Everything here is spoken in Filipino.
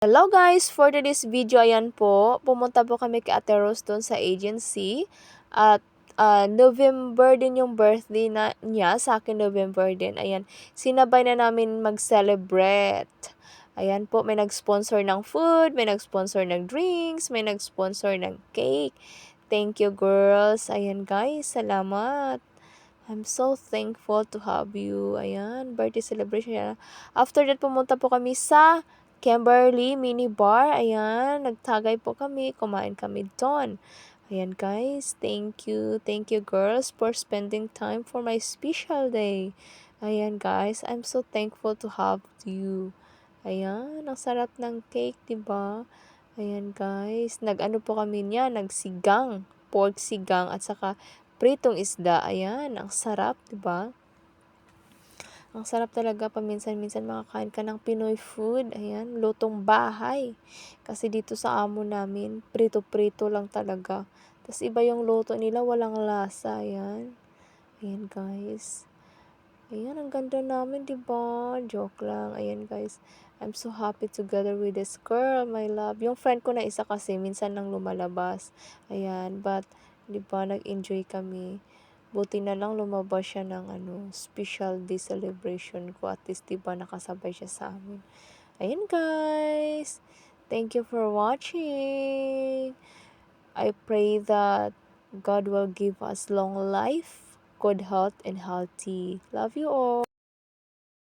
Hello guys! For today's video, ayan po, pumunta po kami kay Ate Rose doon sa agency. At November din yung birthday niya, sa akin November din. Ayan, sinabay na namin mag-celebrate. Ayan po, may nag-sponsor ng food, may nag-sponsor ng drinks, may nag-sponsor ng cake. Thank you girls. Ayan guys, salamat. I'm so thankful to have you. Ayan, birthday celebration yan. After that, pumunta po kami sa Kimberly Mini Bar. Ayan, nagtagay po kami. Kumain kami doon. Ayan guys, thank you. Thank you girls for spending time for my special day. Ayan guys, I'm so thankful to have you. Ayan, ang sarap ng cake, diba? Ayan guys, nag-ano po kami niya, nagsigang, pork sigang at saka pritong isda. Ayan, ang sarap, 'di ba? Ang sarap talaga paminsan-minsan makakain ka ng Pinoy food. Ayan, lutong bahay. Kasi dito sa amo namin, prito-prito lang talaga. Tas iba yung luto nila, walang lasa. Ayan. Ayan, guys. Ayan, ang ganda namin, 'di ba? Joke lang. Ayan, guys. I'm so happy together with this girl, my love. Yung friend ko na isa kasi minsan lang lumalabas. Ayan, but 'di ba, nag-enjoy kami. Buti na lang lumabas siya ng special day celebration ko. At least 'di ba nakasabay siya sa amin. Ayan, guys. Thank you for watching. I pray that God will give us long life, good health, and healthy. Love you all.